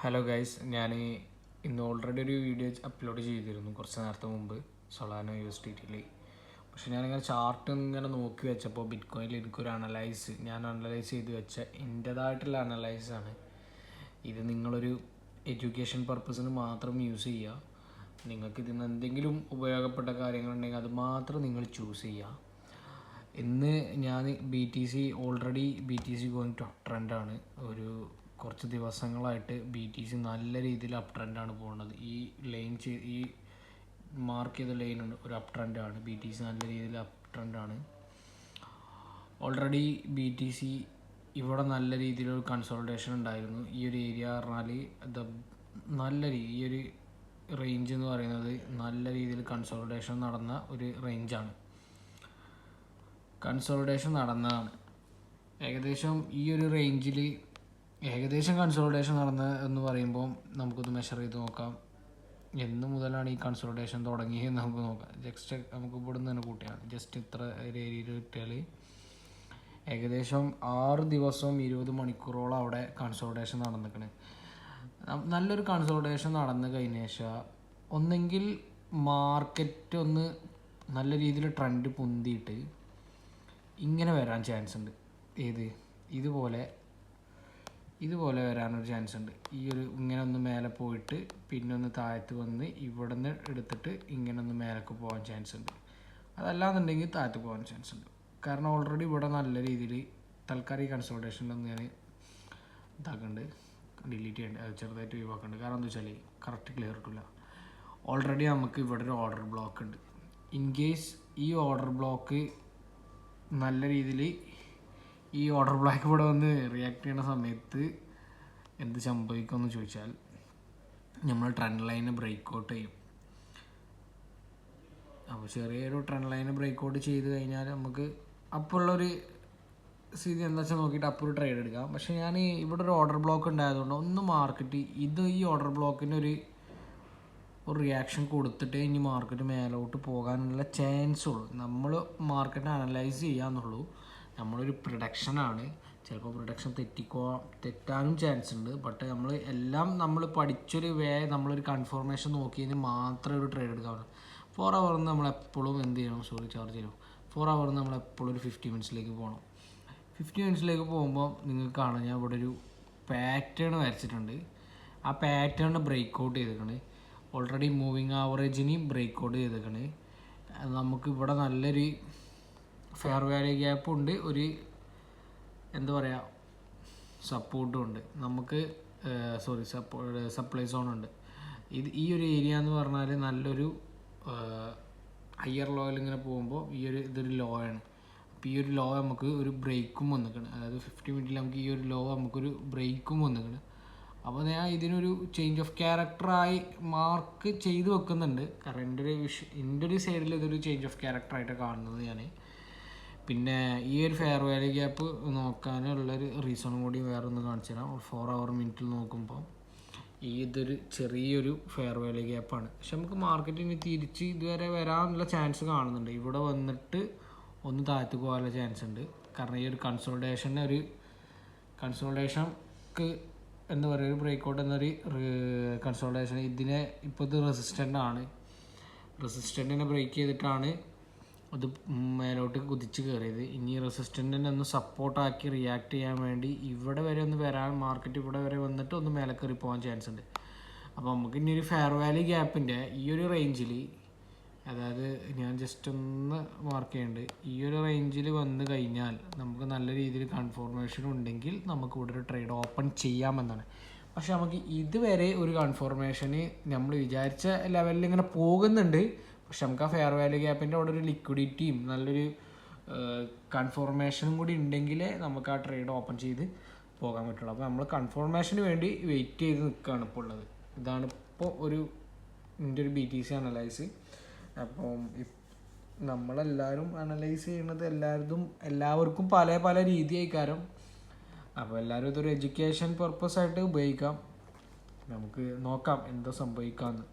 Hello guys, ഞാൻ ഇന്ന് already ഒരു വീഡിയോ അപ്ലോഡ് ചെയ്തിരുന്നു കുറച്ച് നേരത്തെ മുമ്പ് സൊളാനോ USDT. പക്ഷെ ഞാനിങ്ങനെ ചാർട്ട് ഇങ്ങനെ നോക്കി വെച്ചപ്പോൾ ബിറ്റ് കോയിനിൽ എനിക്കൊരു ഞാൻ അനലൈസ് ചെയ്ത് വെച്ച എൻ്റേതായിട്ടുള്ള അനലൈസാണ് ഇത്. നിങ്ങളൊരു എഡ്യൂക്കേഷൻ പർപ്പസിന് മാത്രം യൂസ് ചെയ്യുക. നിങ്ങൾക്ക് ഇതിൽ നിന്ന് എന്തെങ്കിലും ഉപയോഗപ്പെട്ട കാര്യങ്ങളുണ്ടെങ്കിൽ അത് മാത്രം നിങ്ങൾ ചൂസ് ചെയ്യുക. ഇന്ന് ഞാൻ already BTC going to up ട്രെൻഡാണ്. കുറച്ച് ദിവസങ്ങളായിട്ട് BTC നല്ല രീതിയിൽ അപ് ട്രെൻഡാണ് പോകുന്നത്. ഈ മാർക്ക് ചെയ്ത ലൈൻ ഒരു അപ് ട്രെൻഡാണ്. BTC നല്ല രീതിയിൽ അപ് ട്രെൻഡാണ്. ഓൾറെഡി BTC ഇവിടെ നല്ല രീതിയിലൊരു കൺസോൾട്ടേഷൻ ഉണ്ടായിരുന്നു. ഈ ഒരു ഏരിയ പറഞ്ഞാൽ ഈ ഒരു റേഞ്ച് എന്ന് പറയുന്നത് നല്ല രീതിയിൽ കൺസോൾട്ടേഷൻ നടന്ന ഒരു റേഞ്ചാണ്. കൺസോൾട്ടേഷൻ നടന്നതാണ് ഏകദേശം ഈ ഒരു റേഞ്ചിൽ. കൺസോൾട്ടേഷൻ നടന്ന എന്ന് പറയുമ്പോൾ നമുക്കൊന്ന് മെഷർ ചെയ്ത് നോക്കാം. എന്ന് മുതലാണ് ഈ കൺസോൾട്ടേഷൻ തുടങ്ങിയെന്ന് നമുക്ക് നോക്കാം. നമുക്ക് ഇവിടെ നിന്ന് തന്നെ കൂട്ടിയാണ് ഇത്ര ഒരു ഏരിയയിൽ കിട്ടിയാൽ ഏകദേശം 6 ദിവസവും 20 മണിക്കൂറോളം അവിടെ കൺസോൾട്ടേഷൻ നടന്നിരിക്കണേ. നല്ലൊരു കൺസോൾട്ടേഷൻ നടന്നു കഴിഞ്ഞ ശേഷം ഒന്നെങ്കിൽ മാർക്കറ്റ് ഒന്ന് നല്ല രീതിയിൽ ട്രെൻഡ് പൊന്തിയിട്ട് ഇങ്ങനെ വരാൻ ചാൻസ് ഉണ്ട്. ഇതുപോലെ വരാനൊരു ചാൻസ് ഉണ്ട്. ഇങ്ങനെ ഒന്ന് മേലെ പോയിട്ട് പിന്നെ ഒന്ന് താഴത്ത് വന്ന് ഇവിടെ നിന്ന് എടുത്തിട്ട് ഇങ്ങനെ ഒന്ന് മേലേക്ക് പോകാൻ ചാൻസ് ഉണ്ട്. അതല്ലാന്നുണ്ടെങ്കിൽ താഴത്ത് പോകാൻ ചാൻസ് ഉണ്ട്. കാരണം ഓൾറെഡി ഇവിടെ നല്ല രീതിയിൽ തൽക്കാലം ഈ കൺസോൾട്ടേഷനിലൊന്ന് ഞാൻ ഡിലീറ്റ് ചെയ്യേണ്ടത് ചെറുതായിട്ട് ഒഴിവാക്കുന്നുണ്ട്. കാരണം എന്താ വെച്ചാൽ കറക്റ്റ് ക്ലിയർ കിട്ടില്ല. ഓൾറെഡി നമുക്ക് ഇവിടെ ഒരു ഓർഡർ ബ്ലോക്ക് ഉണ്ട്. ഇൻ കേസ് ഈ ഓർഡർ ബ്ലോക്ക് നല്ല രീതിയിൽ ഈ ഓർഡർ ബ്ലോക്ക് ഇവിടെ വന്ന് റിയാക്ട് ചെയ്യുന്ന സമയത്ത് എന്ത് സംഭവിക്കുമെന്ന് ചോദിച്ചാൽ നമ്മൾ ട്രെൻഡ് ലൈന് ബ്രേക്ക് ഔട്ട് ചെയ്യും. അപ്പോൾ ചെറിയൊരു ട്രെൻഡ് ലൈന് ബ്രേക്ക് ഔട്ട് ചെയ്ത് കഴിഞ്ഞാൽ നമുക്ക് അപ്പോൾ ഉള്ളൊരു സ്ഥിതി എന്താ വെച്ചാൽ നോക്കിയിട്ട് അപ്പോൾ ഒരു ട്രേഡ് എടുക്കാം. പക്ഷേ ഞാൻ ഇവിടെ ഒരു ഓർഡർ ബ്ലോക്ക് ഉണ്ടായതുകൊണ്ട് ഒന്ന് മാർക്കറ്റ് ഈ ഓർഡർ ബ്ലോക്കിൻ്റെ ഒരു റിയാക്ഷൻ കൊടുത്തിട്ടേ ഇനി മാർക്കറ്റ് മേലോട്ട് പോകാനുള്ള ചാൻസ് ഉള്ളൂ. നമ്മൾ മാർക്കറ്റ് അനലൈസ് ചെയ്യാന്നുള്ളൂ. നമ്മളൊരു പ്രൊഡക്ഷനാണ്. ചിലപ്പോൾ പ്രൊഡക്ഷൻ തെറ്റാനും ചാൻസ് ഉണ്ട്. ബട്ട് നമ്മൾ പഠിച്ചൊരു നമ്മളൊരു കൺഫർമേഷൻ നോക്കിയതിന് മാത്രമേ ഒരു ട്രേഡ് എടുക്കാവുള്ളൂ. 4 hours നമ്മളെപ്പോഴും എന്ത് ചെയ്യണം, ചാർജ് ചെയ്യണം. 4 hours നമ്മളെപ്പോഴും ഒരു 50 minutesലേക്ക് പോകണം. 50 minutesലേക്ക് പോകുമ്പോൾ നിങ്ങൾക്ക് കാണാം, ഞാൻ ഇവിടെ ഒരു പാറ്റേൺ വരച്ചിട്ടുണ്ട്. ആ പാറ്റേൺ ബ്രേക്ക് ഔട്ട് ചെയ്തിട്ടുണ്ട്. ഓൾറെഡി മൂവിങ് ആവറേജിന് ബ്രേക്ക് ഔട്ട് ചെയ്തിട്ടുണ്ട്. നമുക്ക് ഇവിടെ നല്ലൊരു ഫെയർ വാല്യൂ ഗ്യാപ്പും ഉണ്ട്, ഒരു എന്താ പറയുക സപ്പോർട്ടും ഉണ്ട്. നമുക്ക് സപ്ലൈ സോണുണ്ട്. ഈ ഒരു ഏരിയ എന്ന് പറഞ്ഞാൽ നല്ലൊരു ഹയർ ലോയിൽ ഇങ്ങനെ പോകുമ്പോൾ ഇതൊരു ലോ ആണ്. അപ്പോൾ ഈ ഒരു ലോ നമുക്ക് ഒരു ബ്രേക്കും വന്നിക്കണം. അതായത് 50 minute നമുക്ക് ഈ ഒരു ലോ നമുക്കൊരു ബ്രേക്കും വന്നിക്കണം. അപ്പോൾ ഞാൻ ഇതിനൊരു ചേഞ്ച് ഓഫ് ക്യാരക്ടറായി മാർക്ക് ചെയ്ത് വെക്കുന്നുണ്ട്. കാരണം എൻ്റെ ഒരു സൈഡിൽ ഇതൊരു ചേഞ്ച് ഓഫ് ക്യാരക്ടറായിട്ട് കാണുന്നത് ഞാൻ. പിന്നെ ഈ ഒരു ഫെയർ വാല്യൂ ഗ്യാപ്പ് നോക്കാനുള്ളൊരു റീസണും കൂടി വേറെ ഒന്ന് കാണിച്ചു തരാം. 4 hour മിനിറ്റിൽ നോക്കുമ്പോൾ ഇതൊരു ചെറിയൊരു ഫെയർ വാല്യൂ ഗ്യാപ്പാണ്. പക്ഷെ നമുക്ക് മാർക്കറ്റിന് തിരിച്ച് ഇതുവരെ വരാനുള്ള ചാൻസ് കാണുന്നുണ്ട്. ഇവിടെ വന്നിട്ട് ഒന്ന് താഴ്ത്തു പോകാനുള്ള ചാൻസ് ഉണ്ട്. കാരണം ഈ ഒരു കൺസോൾട്ടേഷൻക്ക് എന്താ പറയുക, ഒരു ബ്രേക്കൗട്ട് എന്നൊരു കൺസോൾട്ടേഷൻ ഇപ്പോൾ ഇത് റെസിസ്റ്റൻറ്റിനെ ബ്രേക്ക് ചെയ്തിട്ടാണ് അത് മേലോട്ട് കുതിച്ച് കയറിയത്. ഇനി റെസിസ്റ്റൻറ്റിനെ ഒന്ന് സപ്പോർട്ടാക്കി റിയാക്ട് ചെയ്യാൻ വേണ്ടി ഇവിടെ വരെ ഒന്ന് മാർക്കറ്റ് ഇവിടെ വരെ വന്നിട്ട് ഒന്ന് മേലെ കയറി പോകാൻ ചാൻസ് ഉണ്ട്. അപ്പോൾ നമുക്ക് ഇനി ഒരു ഫെയർ വാല്യൂ ഗ്യാപ്പിൻ്റെ ഈ ഒരു റേഞ്ചിൽ, അതായത് ഞാൻ ജസ്റ്റ് ഒന്ന് മാർക്ക് ചെയ്യുന്നുണ്ട്, ഈ ഒരു റേഞ്ചിൽ വന്നു കഴിഞ്ഞാൽ നമുക്ക് നല്ല രീതിയിൽ കൺഫർമേഷൻ ഉണ്ടെങ്കിൽ നമുക്ക് ഇവിടെ ഒരു ട്രേഡ് ഓപ്പൺ ചെയ്യാമെന്നാണ്. പക്ഷെ നമുക്ക് ഇതുവരെ ഒരു കൺഫർമേഷന് നമ്മൾ വിചാരിച്ച ലെവലിൽ ഇങ്ങനെ പോകുന്നുണ്ട്. പക്ഷെ നമുക്ക് ആ ഫെയർ വാല്യൂ ഗ്യാപ്പിൻ്റെ അവിടെ ഒരു ലിക്വിഡിറ്റിയും നല്ലൊരു കൺഫർമേഷനും കൂടി ഉണ്ടെങ്കിലേ നമുക്ക് ആ ട്രേഡ് ഓപ്പൺ ചെയ്ത് പോകാൻ പറ്റുള്ളൂ. അപ്പോൾ നമ്മൾ കൺഫർമേഷന് വേണ്ടി വെയിറ്റ് ചെയ്ത് നിൽക്കുകയാണ് ഇപ്പോൾ ഉള്ളത്. ഇതാണ് ഇപ്പോൾ എൻ്റെ ഒരു BTC അനലൈസ്. അപ്പം നമ്മളെല്ലാവരും അനലൈസ് ചെയ്യുന്നത് എല്ലാവർക്കും പല രീതിയായിക്കാരം. അപ്പോൾ എല്ലാവരും ഇതൊരു എഡ്യൂക്കേഷൻ പർപ്പസായിട്ട് ഉപയോഗിക്കാം. നമുക്ക് നോക്കാം എന്താ സംഭവിക്കാമെന്ന്.